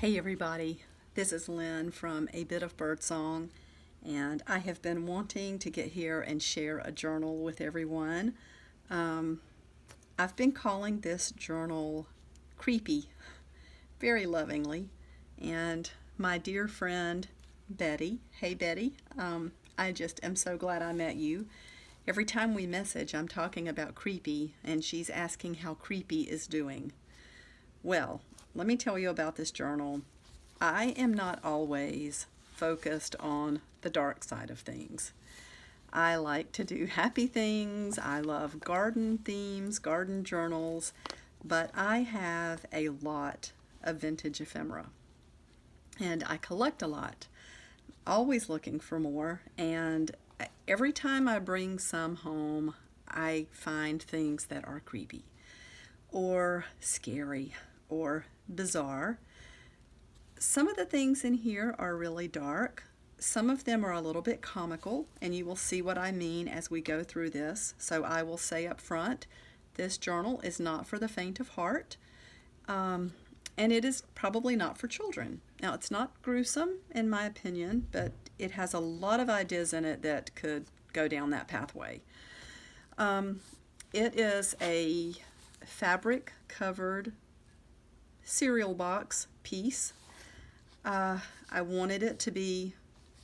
Hey everybody, this is Lynn from A Bit of Birdsong, and I have been wanting to get here and share a journal with everyone. I've been calling this journal Creepy, very lovingly, and my dear friend Betty, hey Betty, I just am so glad I met you. Every time we message, I'm talking about Creepy, and she's asking how Creepy is doing. Well, let me tell you about this journal. I am not always focused on the dark side of things. I like to do happy things. I love garden themes, garden journals, but I have a lot of vintage ephemera. And I collect a lot, always looking for more. And every time I bring some home, I find things that are creepy or scary or bizarre. Some of the things in here are really dark. Some of them are a little bit comical, and you will see what I mean as we go through this. So I will say up front, this journal is not for the faint of heart, and it is probably not for children. Now, it's not gruesome, in my opinion, but it has a lot of ideas in it that could go down that pathway. It is a fabric-covered cereal box piece. I wanted it to be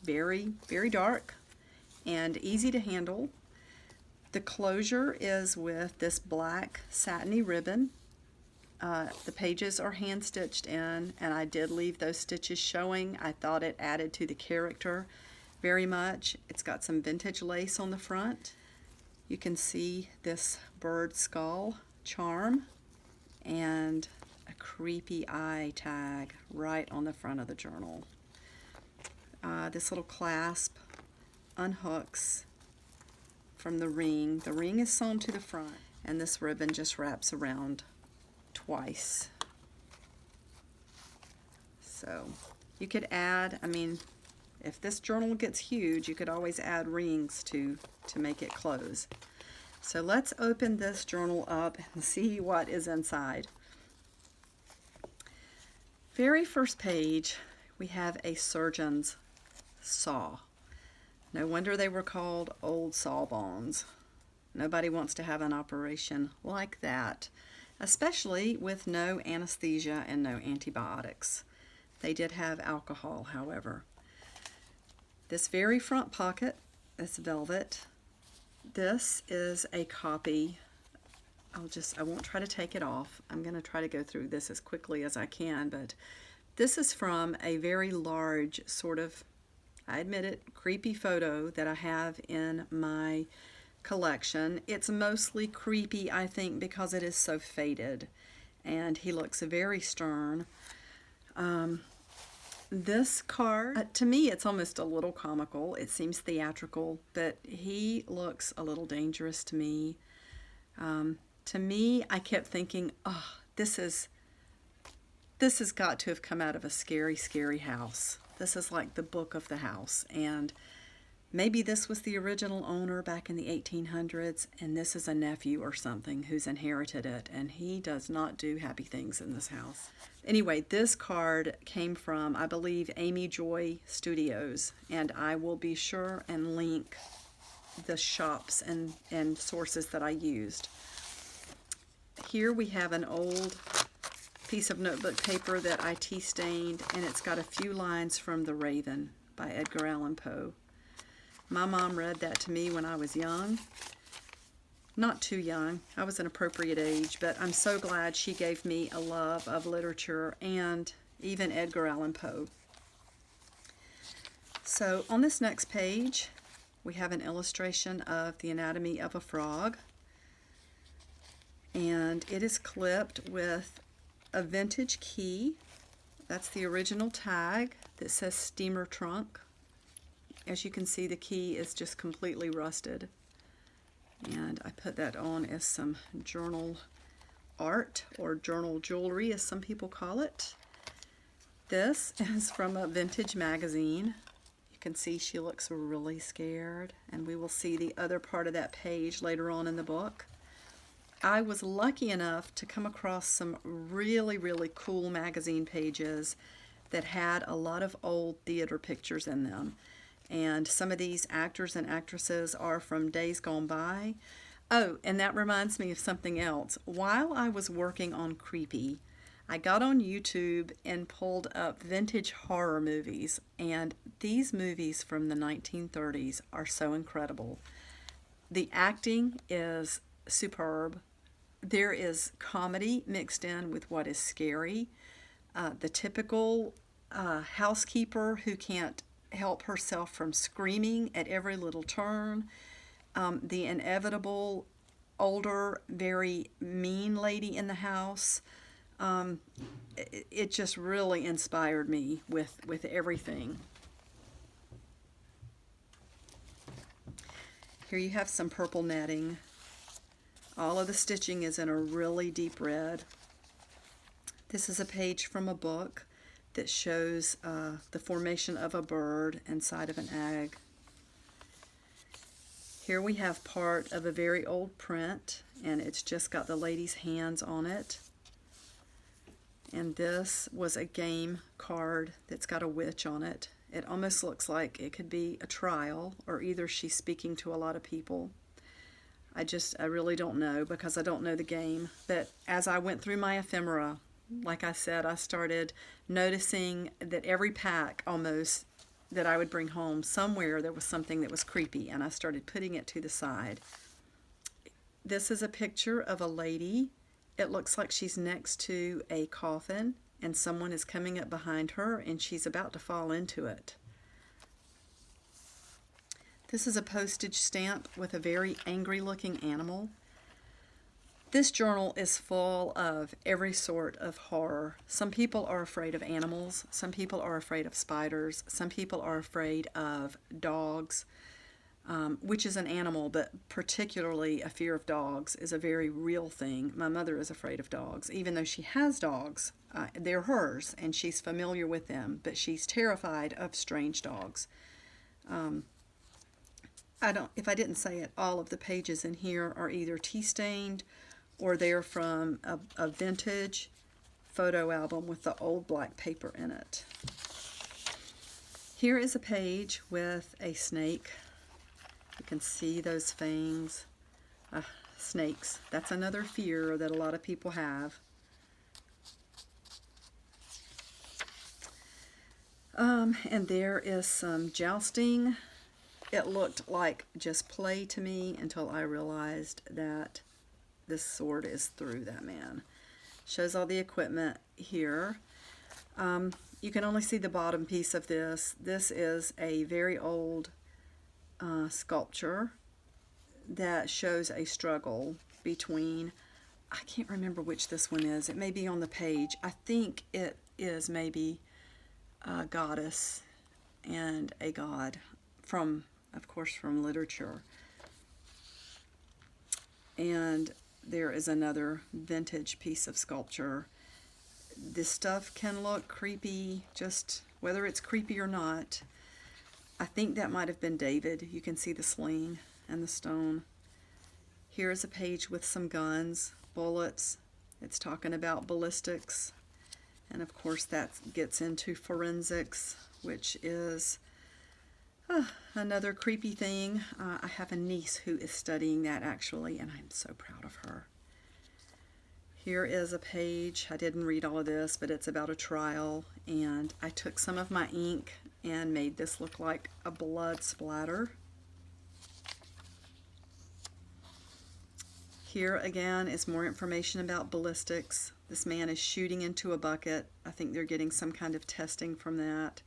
very, very dark and easy to handle. The closure is with this black satiny ribbon. The pages are hand stitched in, and I did leave those stitches showing. I thought it added to the character very much. It's got some vintage lace on the front. You can see this bird skull charm and a creepy eye tag right on the front of the journal. This little clasp unhooks from the ring. The ring is sewn to the front, and this ribbon just wraps around twice. So you could add, if this journal gets huge, you could always add rings to make it close. So let's open this journal up and see what is inside. Very first page, we have a surgeon's saw. No wonder they were called old sawbones. Nobody wants to have an operation like that, especially with no anesthesia and no antibiotics. They did have alcohol, however. This very front pocket is velvet. This is a copy. I won't try to take it off. I'm going to try to go through this as quickly as I can, but this is from a very large sort of, I admit it, creepy photo that I have in my collection. It's mostly creepy, I think, because it is so faded, and he looks very stern. This card, to me, it's almost a little comical. It seems theatrical, but he looks a little dangerous to me. To me, I kept thinking, oh, this has got to have come out of a scary, scary house. This is like the book of the house, and maybe this was the original owner back in the 1800s, and this is a nephew or something who's inherited it, and he does not do happy things in this house. Anyway, this card came from, I believe, Amy Joy Studios, and I will be sure and link the shops and sources that I used. Here we have an old piece of notebook paper that I tea stained, and it's got a few lines from The Raven by Edgar Allan Poe. My mom read that to me when I was young. Not too young. I was an appropriate age, but I'm so glad she gave me a love of literature and even Edgar Allan Poe. So on this next page, we have an illustration of the anatomy of a frog, and it is clipped with a vintage key. That's the original tag that says steamer trunk. As you can see, the key is just completely rusted, and I put that on as some journal art, or journal jewelry as some people call it. This is from a vintage magazine. You can see she looks really scared, and we will see the other part of that page later on in the book. I was lucky enough to come across some really, really cool magazine pages that had a lot of old theater pictures in them. And some of these actors and actresses are from days gone by. Oh, and that reminds me of something else. While I was working on Creepy, I got on YouTube and pulled up vintage horror movies, and these movies from the 1930s are so incredible. The acting is superb. There is comedy mixed in with what is scary. The typical housekeeper who can't help herself from screaming at every little turn. The inevitable older, very mean lady in the house. It just really inspired me with everything. Here you have some purple netting. All of the stitching is in a really deep red. This is a page from a book that shows the formation of a bird inside of an egg. Here we have part of a very old print, and it's just got the lady's hands on it. And this was a game card that's got a witch on it. It almost looks like it could be a trial, or either she's speaking to a lot of people. I really don't know, because I don't know the game. But as I went through my ephemera, like I said, I started noticing that every pack almost that I would bring home, somewhere there was something that was creepy, and I started putting it to the side. This is a picture of a lady. It looks like she's next to a coffin, and someone is coming up behind her, and she's about to fall into it. This is a postage stamp with a very angry looking animal. This journal is full of every sort of horror. Some people are afraid of animals. Some people are afraid of spiders. Some people are afraid of dogs, which is an animal, but particularly a fear of dogs is a very real thing. My mother is afraid of dogs, even though she has dogs. They're hers, and she's familiar with them, but she's terrified of strange dogs. If I didn't say it, all of the pages in here are either tea-stained or they're from a vintage photo album with the old black paper in it. Here is a page with a snake. You can see those fangs. Snakes. That's another fear that a lot of people have. And there is some jousting. It looked like just play to me until I realized that this sword is through that man. Shows all the equipment here. You can only see the bottom piece of this. This is a very old sculpture that shows a struggle between, I can't remember which this one is. It may be on the page. I think it is maybe a goddess and a god from, of course, from literature. And there is another vintage piece of sculpture. This stuff can look creepy, just whether it's creepy or not. I think that might have been David. You can see the sling and the stone. Here is a page with some guns, bullets. It's talking about ballistics. And of course that gets into forensics, which is another creepy thing. I have a niece who is studying that actually, and I'm so proud of her. Here is a page. I didn't read all of this, but it's about a trial, and I took some of my ink and made this look like a blood splatter. Here again is more information about ballistics. This man is shooting into a bucket. I think they're getting some kind of testing from that,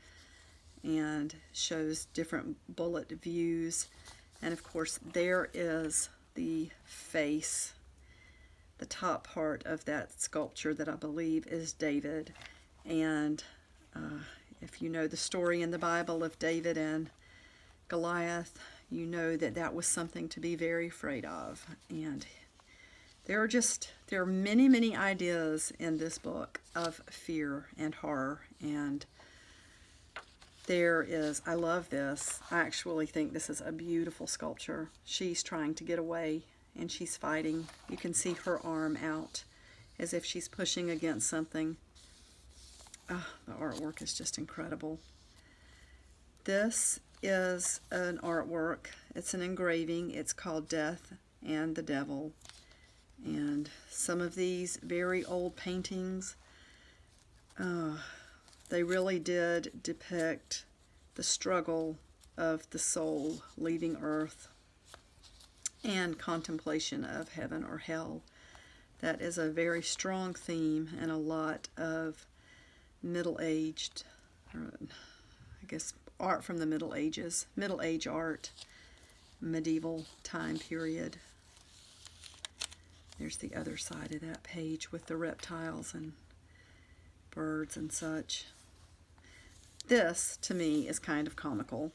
and shows different bullet views. And of course there is the face, the top part of that sculpture that I believe is David. And if you know the story in the Bible of David and Goliath, you know that that was something to be very afraid of. And there are many, many ideas in this book of fear and horror. And there is, I love this. I actually think this is a beautiful sculpture. She's trying to get away and she's fighting. You can see her arm out as if she's pushing against something. The artwork is just incredible. This is an artwork. It's an engraving. It's called Death and the Devil. And some of these very old paintings, they really did depict the struggle of the soul leaving earth and contemplation of heaven or hell. That is a very strong theme in a lot of middle-aged, I guess, art from the Middle Ages, Middle Age art, medieval time period. There's the other side of that page with the reptiles and birds and such. This, to me, is kind of comical.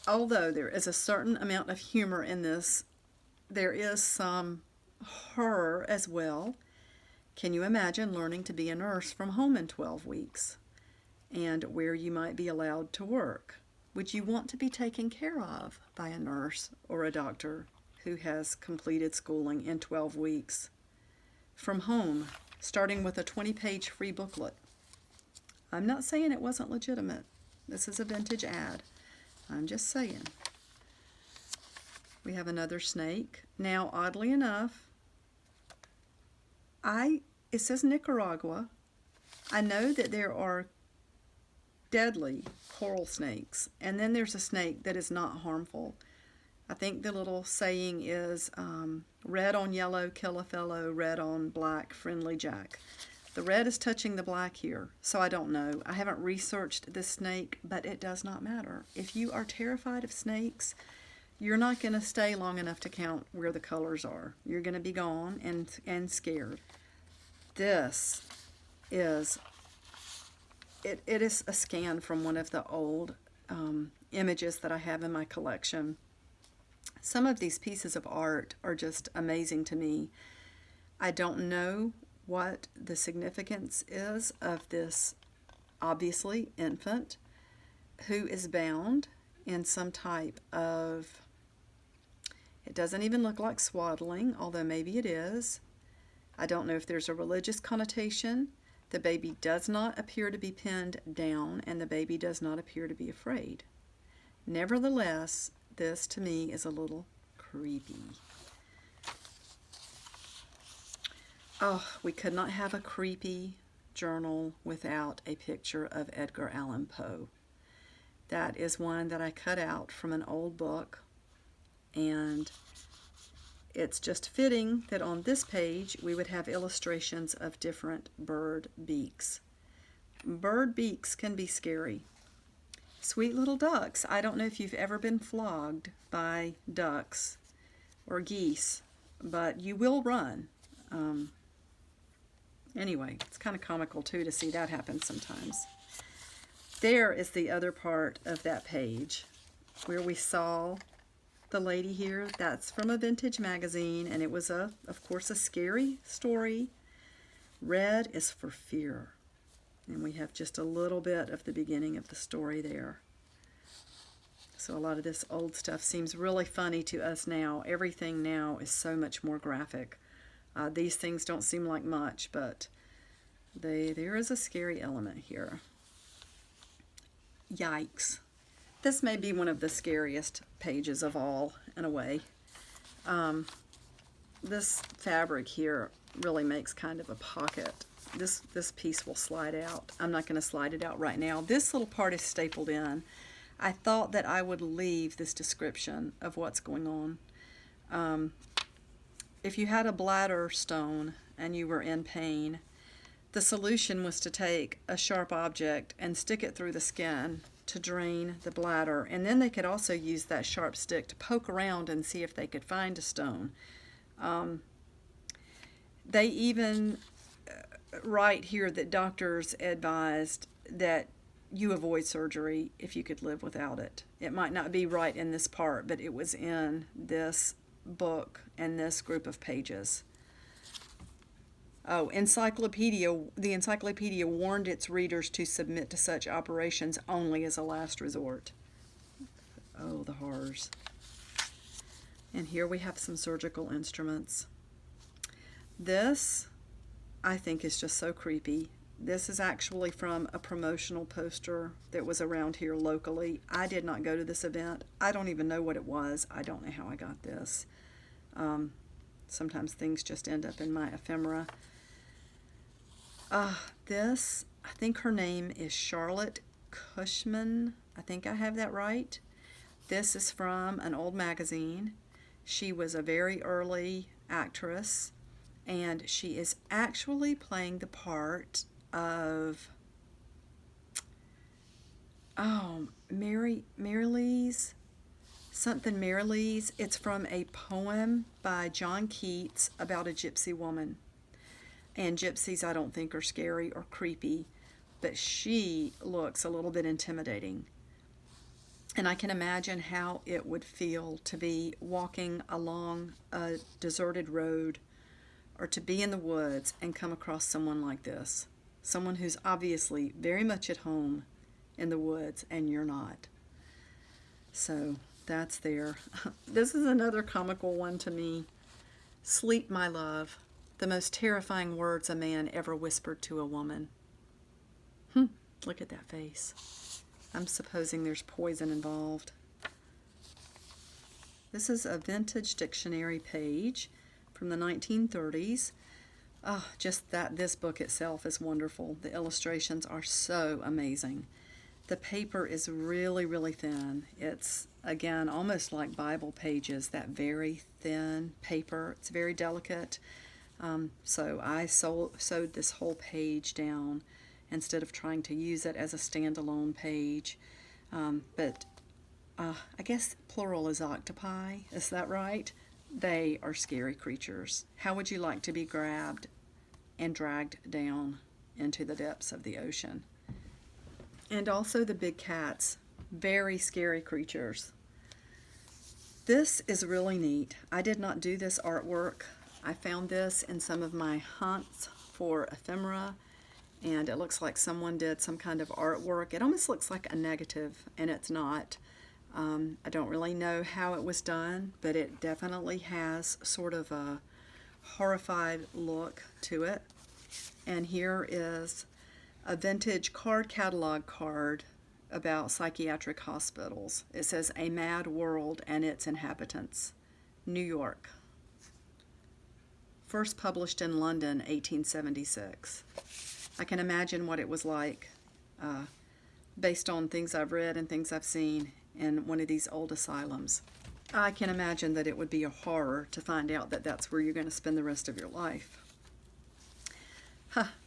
Although there is a certain amount of humor in this, there is some horror as well. Can you imagine learning to be a nurse from home in 12 weeks and where you might be allowed to work? Would you want to be taken care of by a nurse or a doctor who has completed schooling in 12 weeks from home, starting with a 20-page free booklet? I'm not saying it wasn't legitimate. This is a vintage ad. I'm just saying. We have another snake. Now, oddly enough, it says Nicaragua. I know that there are deadly coral snakes, and then there's a snake that is not harmful. I think the little saying is red on yellow, kill a fellow, red on black, friendly Jack. The red is touching the black here, so I don't know. I haven't researched this snake, but it does not matter. If you are terrified of snakes, you're not going to stay long enough to count where the colors are. You're going to be gone and scared. This is, it is a scan from one of the old images that I have in my collection. Some of these pieces of art are just amazing to me. I don't know what the significance is of this, obviously, infant who is bound in some type of, it doesn't even look like swaddling, although maybe it is. I don't know if there's a religious connotation. The baby does not appear to be pinned down, and the baby does not appear to be afraid. Nevertheless, this to me is a little creepy. Oh, we could not have a creepy journal without a picture of Edgar Allan Poe. That is one that I cut out from an old book, and it's just fitting that on this page we would have illustrations of different bird beaks. Bird beaks can be scary. Sweet little ducks. I don't know if you've ever been flogged by ducks or geese, but you will run. Anyway, it's kind of comical too to see that happen sometimes. There is the other part of that page where we saw the lady here. That's from a vintage magazine, and it was, of course, a scary story. Red is for fear. And we have just a little bit of the beginning of the story there. So a lot of this old stuff seems really funny to us now. Everything now is so much more graphic. These things don't seem like much, but there is a scary element here. Yikes. This may be one of the scariest pages of all, in a way. This fabric here really makes kind of a pocket. This piece will slide out. I'm not going to slide it out right now. This little part is stapled in. I thought that I would leave this description of what's going on. If you had a bladder stone and you were in pain, the solution was to take a sharp object and stick it through the skin to drain the bladder. And then they could also use that sharp stick to poke around and see if they could find a stone. They even write here that doctors advised that you avoid surgery if you could live without it. It might not be right in this part, but it was in this book and this group of pages. Oh, the encyclopedia warned its readers to submit to such operations only as a last resort. Oh, the horrors. And here we have some surgical instruments. This, I think, is just so creepy. This is actually from a promotional poster that was around here locally. I did not go to this event. I don't even know what it was. I don't know how I got this. Sometimes things just end up in my ephemera. This, I think her name is Charlotte Cushman. I think I have that right. This is from an old magazine. She was a very early actress, and she is actually playing the part of Marylee's, something Marylee's. It's from a poem by John Keats about a gypsy woman. And gypsies I don't think are scary or creepy, but she looks a little bit intimidating. And I can imagine how it would feel to be walking along a deserted road or to be in the woods and come across someone like this. Someone who's obviously very much at home in the woods and you're not. So that's there. This is another comical one to me. Sleep, my love, the most terrifying words a man ever whispered to a woman. Look at that face. I'm supposing there's poison involved. This is a vintage dictionary page from the 1930s. Just that this book itself is wonderful. The illustrations are so amazing. The paper is really, really thin. It's, again, almost like Bible pages, that very thin paper. It's very delicate. So I sewed this whole page down instead of trying to use it as a standalone page. But I guess plural is octopi. Is that right? They are scary creatures. How would you like to be grabbed and dragged down into the depths of the ocean? And also the big cats. Very scary creatures. This is really neat. I did not do this artwork. I found this in some of my hunts for ephemera, and it looks like someone did some kind of artwork. It almost looks like a negative, and it's not. I don't really know how it was done, but it definitely has sort of a horrified look to it. And here is a vintage card catalog card about psychiatric hospitals. It says, "A Mad World and Its Inhabitants, New York." First published in London, 1876. I can imagine what it was like, based on things I've read and things I've seen in one of these old asylums. I can imagine that it would be a horror to find out that that's where you're going to spend the rest of your life.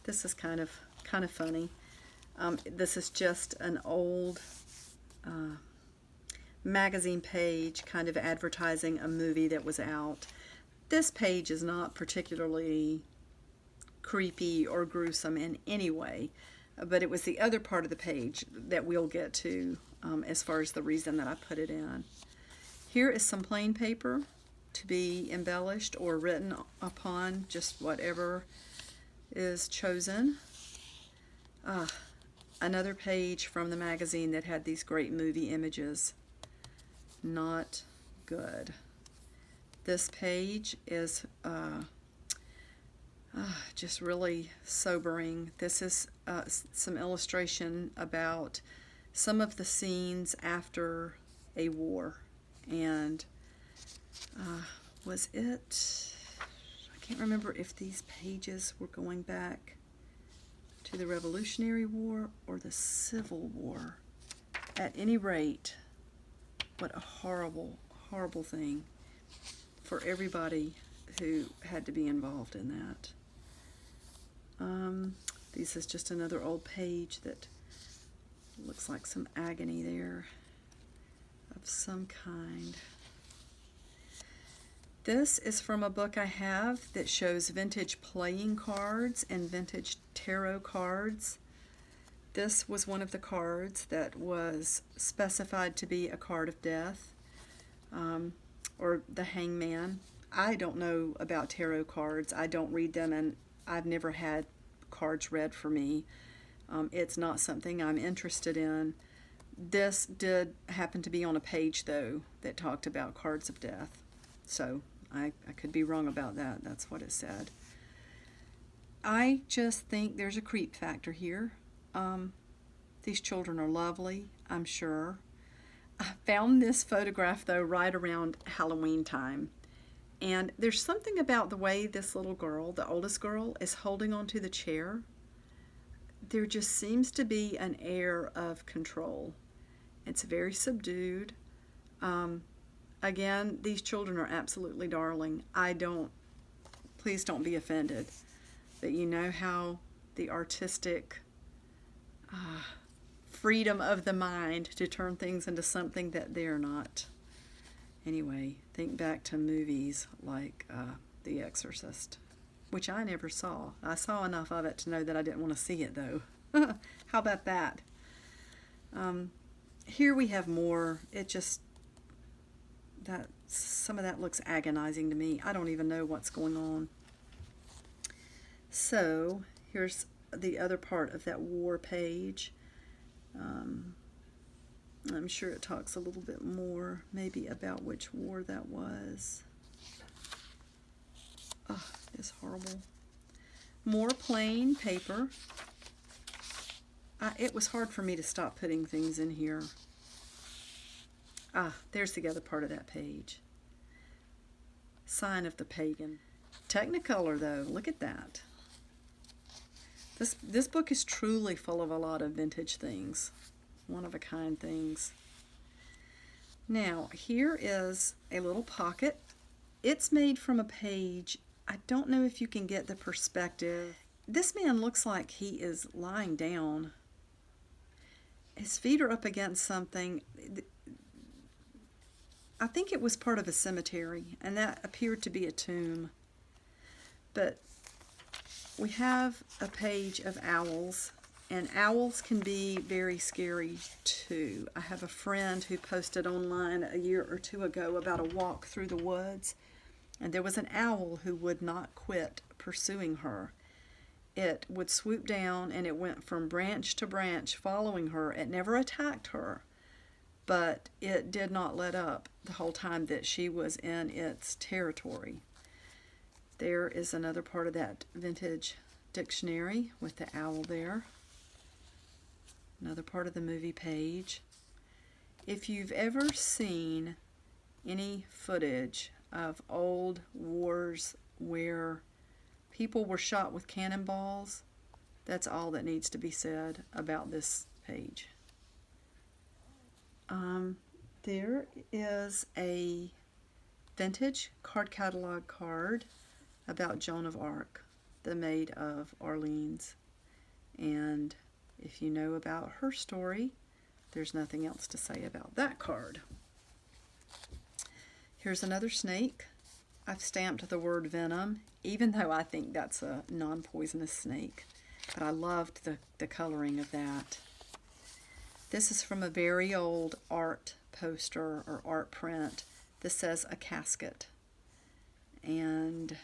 This is kind of funny. This is just an old magazine page kind of advertising a movie that was out. This page is not particularly creepy or gruesome in any way, but it was the other part of the page that we'll get to as far as the reason that I put it in. Here is some plain paper to be embellished or written upon, just whatever is chosen. Another page from the magazine that had these great movie images. Not good. This page is just really sobering. This is some illustration about some of the scenes after a war. And was it, I can't remember if these pages were going back to the Revolutionary War or the Civil War. At any rate, what a horrible, horrible thing for everybody who had to be involved in that. This is just another old page that looks like some agony there of some kind. This is from a book I have that shows vintage playing cards and vintage tarot cards. This was one of the cards that was specified to be a card of death, or the hangman. I don't know about tarot cards. I don't read them, and I've never had cards read for me. It's not something I'm interested in. This did happen to be on a page, though, that talked about cards of death. So I could be wrong about that. That's what it said. I just think there's a creep factor here. Um, these children are lovely, I'm sure. I found this photograph, though, right around Halloween time. And there's something about the way this little girl, the oldest girl, is holding onto the chair. There just seems to be an air of control. It's very subdued. Um, Again, these children are absolutely darling. Please don't be offended. But you know how the artistic freedom of the mind to turn things into something that they're not. Anyway, think back to movies like The Exorcist, which I never saw. I saw enough of it to know that I didn't want to see it, though. How about that? Here we have more. Some of that looks agonizing to me. I don't even know what's going on. So here's the other part of that war page. I'm sure it talks a little bit more maybe about which war that was. Oh, it's horrible. More plain paper. It was hard for me to stop putting things in here. There's the other part of that page. Sign of the Pagan. Technicolor, though. Look at that. This book is truly full of a lot of vintage things. One-of-a-kind things. Now, here is a little pocket. It's made from a page. I don't know if you can get the perspective. This man looks like he is lying down. His feet are up against something. I think it was part of a cemetery, and that appeared to be a tomb. But we have a page of owls, and owls can be very scary too. I have a friend who posted online a year or two ago about a walk through the woods, and there was an owl who would not quit pursuing her. It would swoop down, and it went from branch to branch following her. It never attacked her, but it did not let up the whole time that she was in its territory. There is another part of that vintage dictionary with the owl there. Another part of the movie page. If you've ever seen any footage of old wars where people were shot with cannonballs, that's all that needs to be said about this page. There is a vintage card catalog card about Joan of Arc, the Maid of Orleans. And if you know about her story, there's nothing else to say about that card. Here's another snake. I've stamped the word venom, even though I think that's a non-poisonous snake. But I loved the coloring of that. This is from a very old art poster or art print. This says a casket. And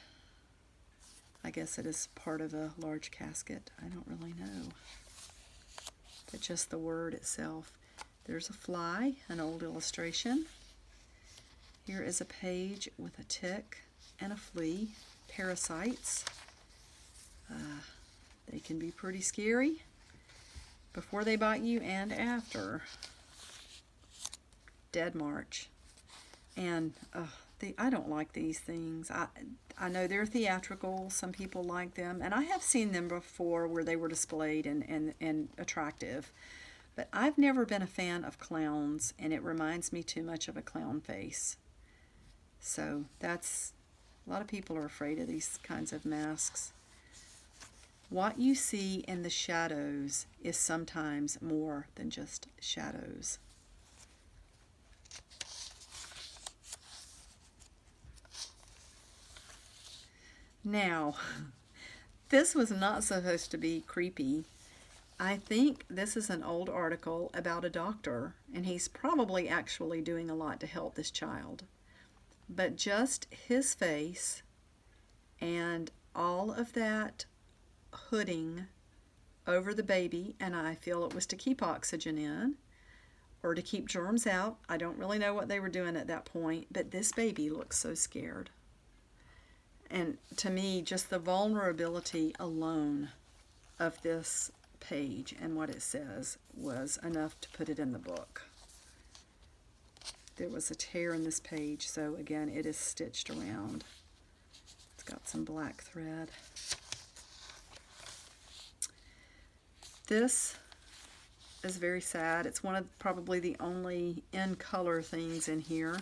I guess it is part of a large casket. I don't really know. But just the word itself. There's a fly, an old illustration. Here is a page with a tick and a flea, parasites. They can be pretty scary before they bite you and after. Dead March. And I don't like these things. I know they're theatrical. Some people like them. And I have seen them before where they were displayed and attractive. But I've never been a fan of clowns, and it reminds me too much of a clown face. So a lot of people are afraid of these kinds of masks. What you see in the shadows is sometimes more than just shadows. Now, this was not supposed to be creepy. I think this is an old article about a doctor, and he's probably actually doing a lot to help this child. But just his face and all of that hooding over the baby, and I feel it was to keep oxygen in or to keep germs out. I don't really know what they were doing at that point, but this baby looks so scared. And to me, just the vulnerability alone of this page and what it says was enough to put it in the book. There was a tear in this page, so again, it is stitched around. It's got some black thread. This is very sad. It's one of probably the only in color things in here.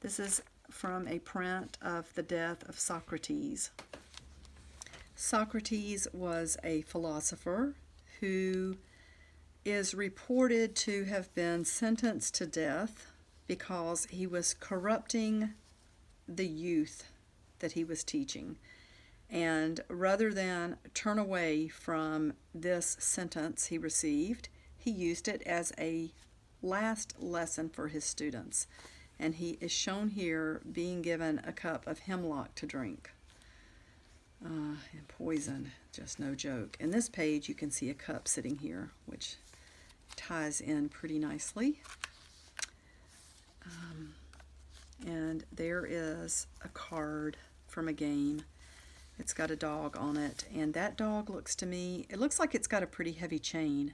This is from a print of the death of Socrates. Socrates was a philosopher who is reported to have been sentenced to death because he was corrupting the youth that he was teaching. And rather than turn away from this sentence he received, he used it as a last lesson for his students. And he is shown here being given a cup of hemlock to drink. And poison, just no joke. In this page, you can see a cup sitting here, which ties in pretty nicely. And there is a card from a game. It's got a dog on it, and that dog looks to me, it looks like it's got a pretty heavy chain.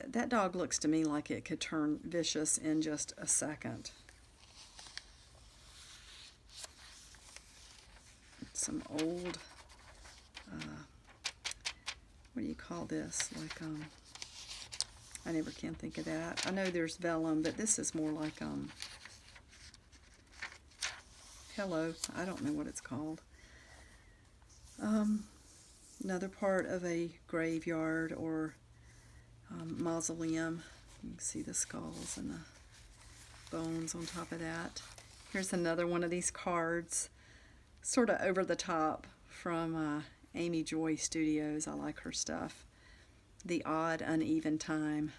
That dog looks to me like it could turn vicious in just a second. Some old, what do you call this? Like, I never can think of that. I know there's vellum, but this is more like, hello, I don't know what it's called. Another part of a graveyard or mausoleum. You can see the skulls and the bones on top of that. Here's another one of these cards, sort of over the top, from Amy Joy Studios. I like her stuff. The Odd Uneven Time,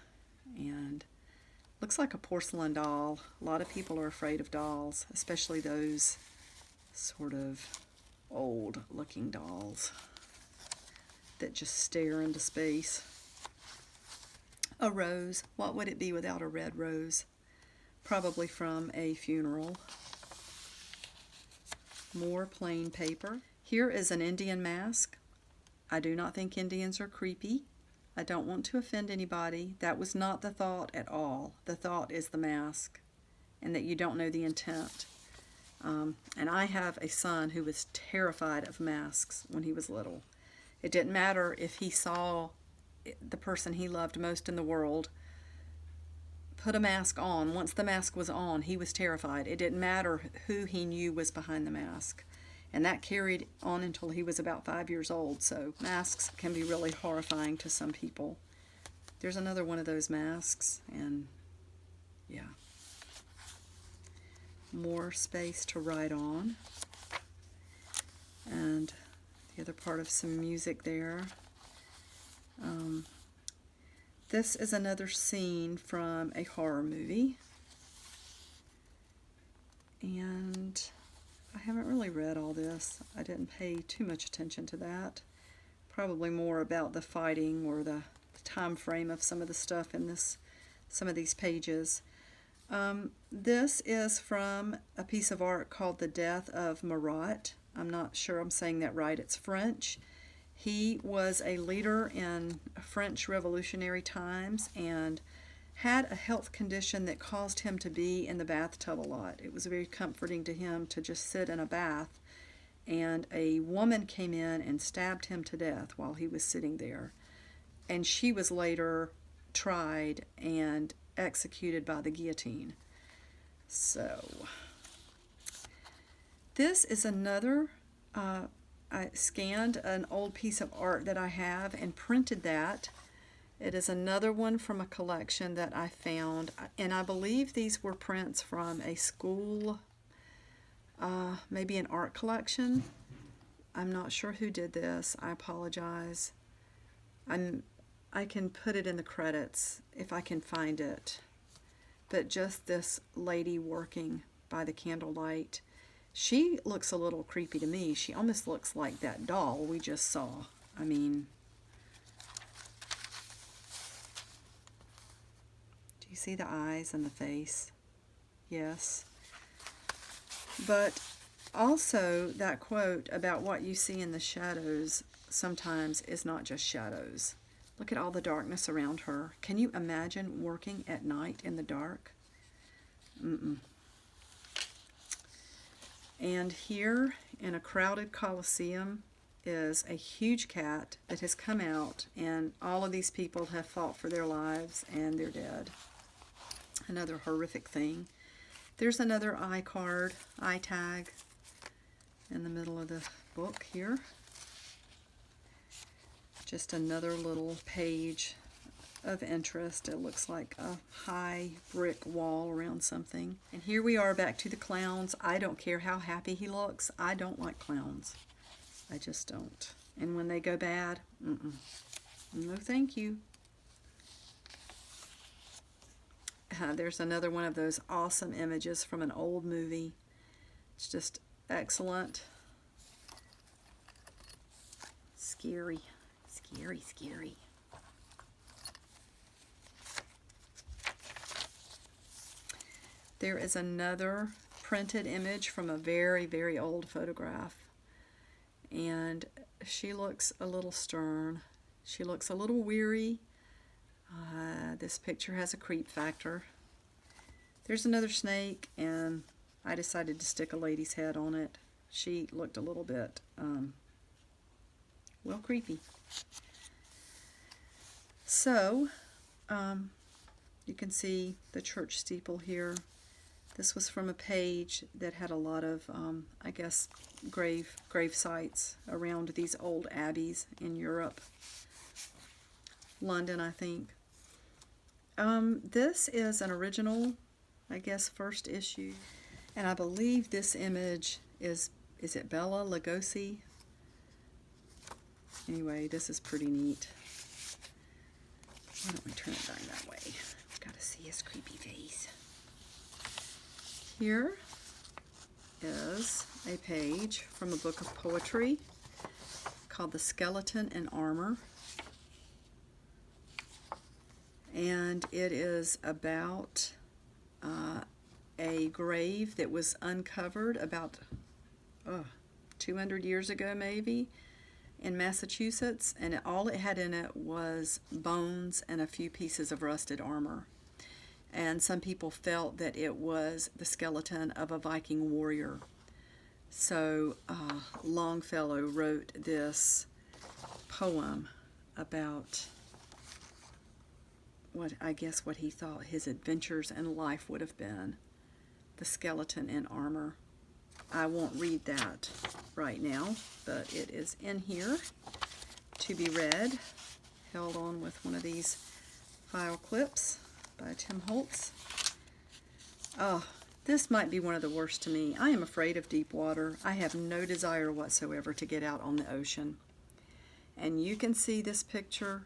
and looks like a porcelain doll. A lot of people are afraid of dolls, especially those sort of old looking dolls that just stare into space. A rose. What would it be without a red rose? Probably from a funeral. More plain paper. Here is an Indian mask. I do not think Indians are creepy. I don't want to offend anybody. That was not the thought at all. The thought is the mask, and that you don't know the intent. And I have a son who was terrified of masks when he was little. It didn't matter if he saw the person he loved most in the world put a mask on. Once the mask was on, he was terrified. It didn't matter who he knew was behind the mask. And that carried on until he was about 5 years old. So masks can be really horrifying to some people. There's another one of those masks, and yeah. More space to write on. And the other part of some music there. This is another scene from a horror movie. And I haven't really read all this. I didn't pay too much attention to that. Probably more about the fighting or the time frame of some of the stuff in some of these pages. This is from a piece of art called The Death of Marat. I'm not sure I'm saying that right. It's French. He was a leader in French revolutionary times and had a health condition that caused him to be in the bathtub a lot. It was very comforting to him to just sit in a bath, and a woman came in and stabbed him to death while he was sitting there. And she was later tried and executed by the guillotine. So, this is another, I scanned an old piece of art that I have and printed that. It is another one from a collection that I found, and I believe these were prints from a school, maybe an art collection. I'm not sure who did this. I apologize. I can put it in the credits if I can find it. But just this lady working by the candlelight. She looks a little creepy to me. She almost looks like that doll we just saw. I mean, do you see the eyes and the face? Yes. But Also, that quote about what you see in the shadows sometimes is not just shadows. Look at all the darkness around her. Can you imagine working at night in the dark? Mm-mm. And here in a crowded coliseum is a huge cat that has come out, and all of these people have fought for their lives and they're dead. Another horrific thing. There's another eye card, eye tag in the middle of the book here. Just another little page of interest. It looks like a high brick wall around something. And here we are back to the clowns. I don't care how happy he looks. I don't like clowns. I just don't. And when they go bad, no thank you. There's another one of those awesome images from an old movie. It's just excellent. Scary, scary, scary. There is another printed image from a very, very old photograph. And she looks a little stern. She looks a little weary. This picture has a creep factor. There's another snake, and I decided to stick a lady's head on it. She looked a little bit, well, creepy. So, you can see the church steeple here. This was from a page that had a lot of, I guess, grave sites around these old abbeys in Europe. London, I think. This is an original, I guess, first issue. And I believe this image is it Bela Lugosi? Anyway, this is pretty neat. Why don't we turn it down that way? I've got to see his creepy face. Here is a page from a book of poetry called The Skeleton in Armor. And it is about a grave that was uncovered about 200 years ago maybe in Massachusetts, and all it had in it was bones and a few pieces of rusted armor. And some people felt that it was the skeleton of a Viking warrior. So Longfellow wrote this poem about what he thought his adventures in life would have been. The Skeleton in Armor. I won't read that right now, but it is in here to be read, held on with one of these file clips by Tim Holtz. Oh, this might be one of the worst to me. I am afraid of deep water. I have no desire whatsoever to get out on the ocean. And you can see this picture,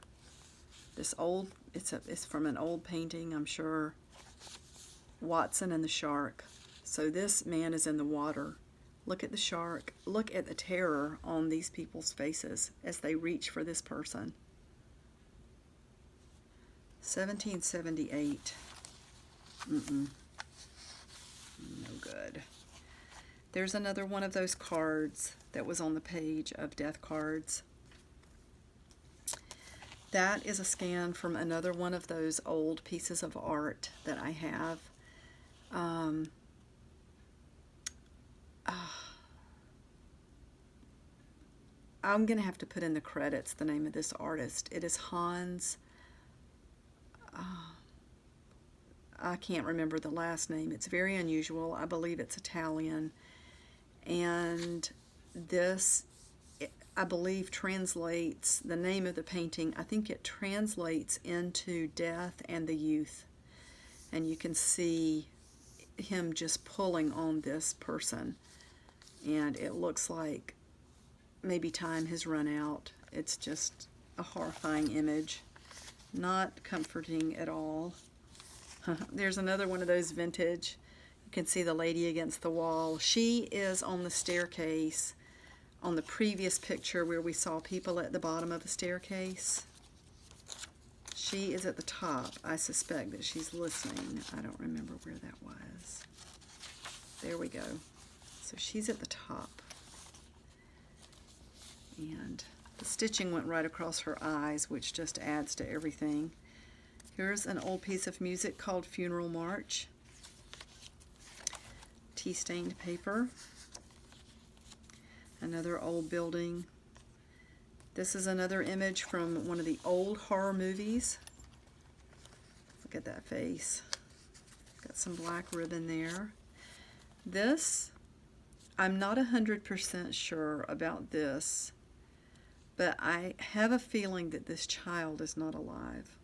this old, it's from an old painting, I'm sure. Watson and the shark. So this man is in the water. Look at the shark. Look at the terror on these people's faces as they reach for this person. 1778. No good. There's another one of those cards that was on the page of death cards. That is a scan from another one of those old pieces of art that I have. I'm going to have to put in the credits the name of this artist. It is Hans. I can't remember the last name. It's very unusual. I believe it's Italian. And this, I believe, translates the name of the painting. I think it translates into death and the youth. And you can see him just pulling on this person. And it looks like maybe time has run out. It's just a horrifying image. Not comforting at all. There's another one of those vintage. You can see the lady against the wall. She is on the staircase on the previous picture where we saw people at the bottom of the staircase. She is at the top. I suspect that she's listening. I don't remember where that was. There we go. So she's at the top. And the stitching went right across her eyes, which just adds to everything. Here's an old piece of music called Funeral March. Tea-stained paper. Another old building. This is another image from one of the old horror movies. Look at that face. Got some black ribbon there. This, I'm not 100% sure about this, but I have a feeling that this child is not alive.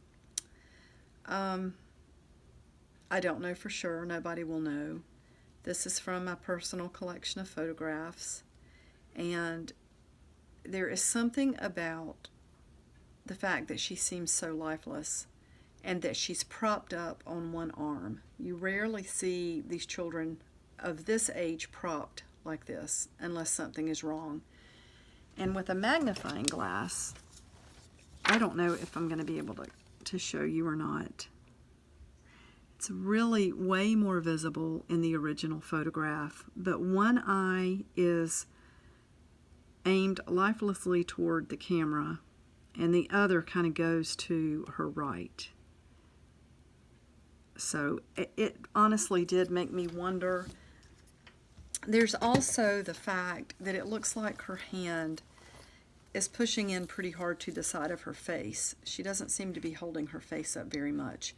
I don't know for sure. Nobody will know. This is from my personal collection of photographs, and there is something about the fact that she seems so lifeless and that she's propped up on one arm. You rarely see these children of this age propped like this unless something is wrong. And with a magnifying glass, I don't know if I'm going to be able to show you or not. It's really way more visible in the original photograph, but one eye is aimed lifelessly toward the camera, and the other kind of goes to her right. So it honestly did make me wonder. There's also the fact that it looks like her hand is pushing in pretty hard to the side of her face. She doesn't seem to be holding her face up very much.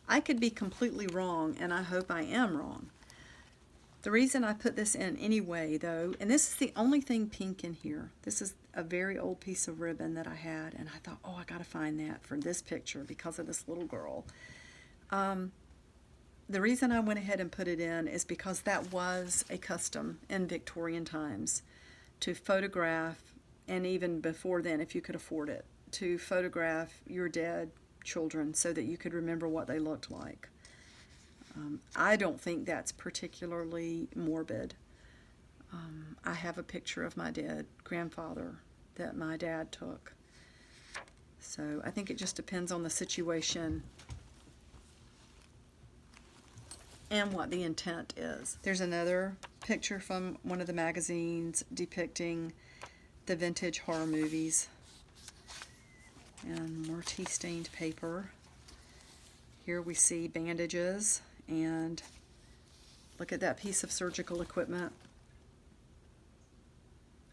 I could be completely wrong, and I hope I am wrong. The reason I put this in anyway, though, and this is the only thing pink in here. This is a very old piece of ribbon that I had, and I thought, oh, I got to find that for this picture because of this little girl. The reason I went ahead and put it in is because that was a custom in Victorian times to photograph, and even before then, if you could afford it, to photograph your dead children so that you could remember what they looked like. I don't think that's particularly morbid. I have a picture of my dead grandfather that my dad took. So I think it just depends on the situation and what the intent is. There's another picture from one of the magazines depicting the vintage horror movies. And more tea-stained paper. Here we see bandages, and look at that piece of surgical equipment.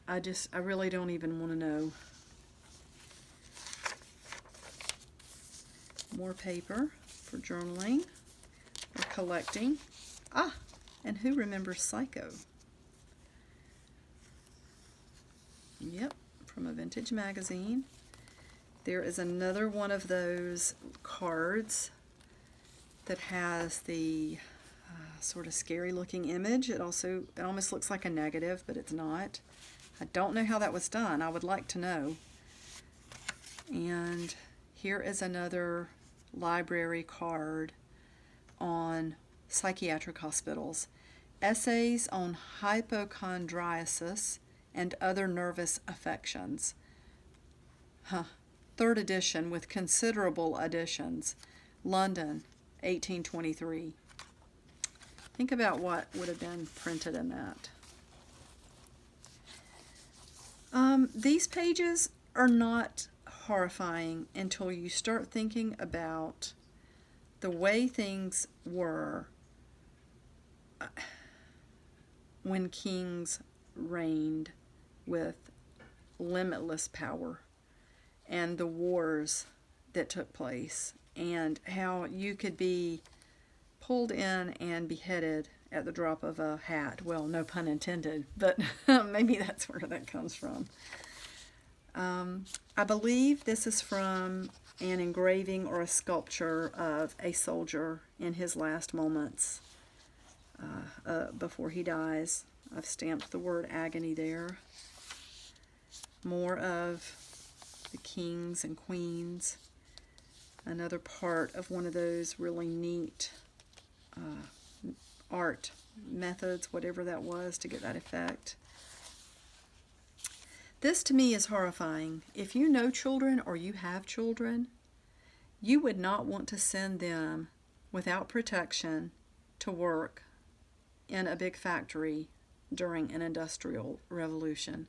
I really don't even want to know. More paper for journaling or collecting. Ah, and who remembers Psycho? Yep, from a vintage magazine. There is another one of those cards that has the sort of scary looking image. It almost looks like a negative, but it's not. I don't know how that was done. I would like to know. And here is another library card on psychiatric hospitals. Essays on hypochondriasis and other nervous affections. Third edition with considerable additions. London, 1823. Think about what would have been printed in that. These pages are not horrifying until you start thinking about the way things were when kings reigned with limitless power, and the wars that took place, and how you could be pulled in and beheaded at the drop of a hat. Well, no pun intended, but maybe that's where that comes from. I believe this is from an engraving or a sculpture of a soldier in his last moments before he dies. I've stamped the word agony there. More of the kings and queens. Another part of one of those really neat art methods, whatever that was, to get that effect. This to me is horrifying. If you know children or you have children, you would not want to send them without protection to work in a big factory during an industrial revolution.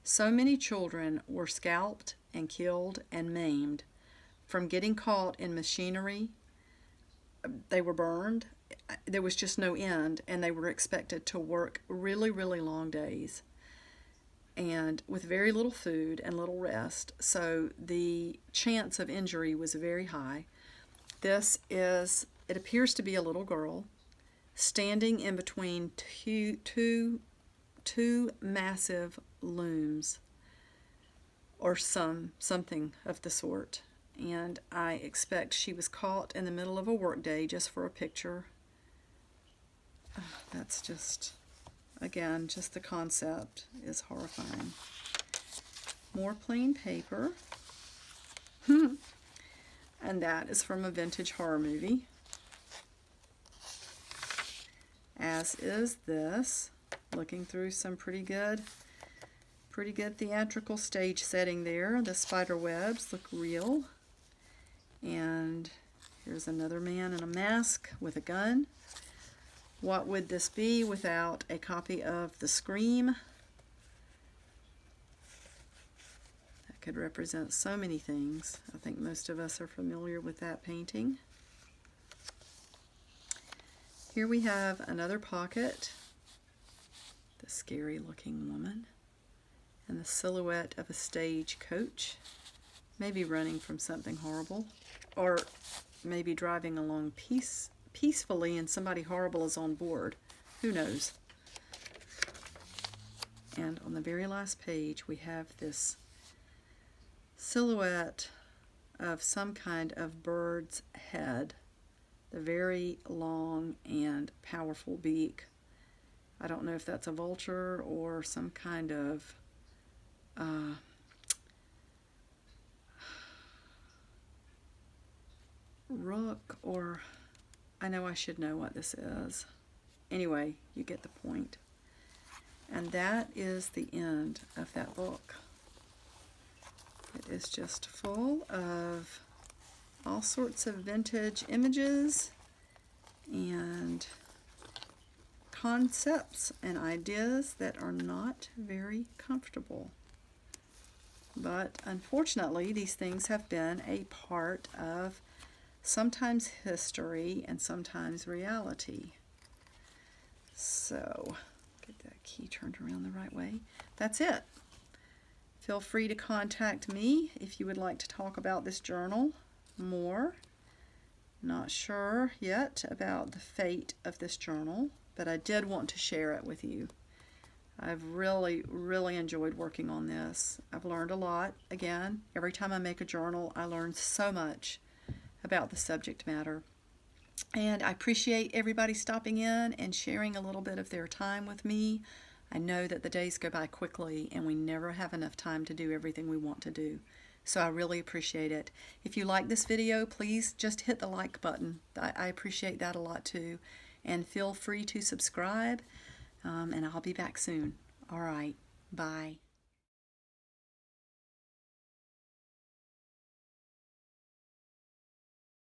So many children were scalped and killed and maimed from getting caught in machinery. They were burned. There was just no end, and they were expected to work really, really long days and with very little food and little rest. So the chance of injury was very high. It appears to be a little girl standing in between two massive looms or something of the sort. And I expect she was caught in the middle of a workday just for a picture. That's just, again, just the concept is horrifying. More plain paper. And that is from a vintage horror movie. As is this. Looking through some pretty good theatrical stage setting there. The spider webs look real. And here's another man in a mask with a gun. What would this be without a copy of The Scream? That could represent so many things. I think most of us are familiar with that painting. Here we have another pocket. The scary looking woman. And the silhouette of a stagecoach. Maybe running from something horrible. Or maybe driving along peacefully and somebody horrible is on board. Who knows? And on the very last page we have this silhouette of some kind of bird's head. The very long and powerful beak. I don't know if that's a vulture or some kind of rook, or I know I should know what this is. Anyway, you get the point. And that is the end of that book. It is just full of all sorts of vintage images and concepts and ideas that are not very comfortable. But unfortunately, these things have been a part of sometimes history and sometimes reality. So, get that key turned around the right way. That's it. Feel free to contact me if you would like to talk about this journal more. Not sure yet about the fate of this journal, but I did want to share it with you. I've really, really enjoyed working on this. I've learned a lot. Again, every time I make a journal, I learn so much about the subject matter. And I appreciate everybody stopping in and sharing a little bit of their time with me. I know that the days go by quickly and we never have enough time to do everything we want to do. So I really appreciate it. If you like this video, please just hit the like button. I appreciate that a lot too. And feel free to subscribe. And I'll be back soon. All right. Bye.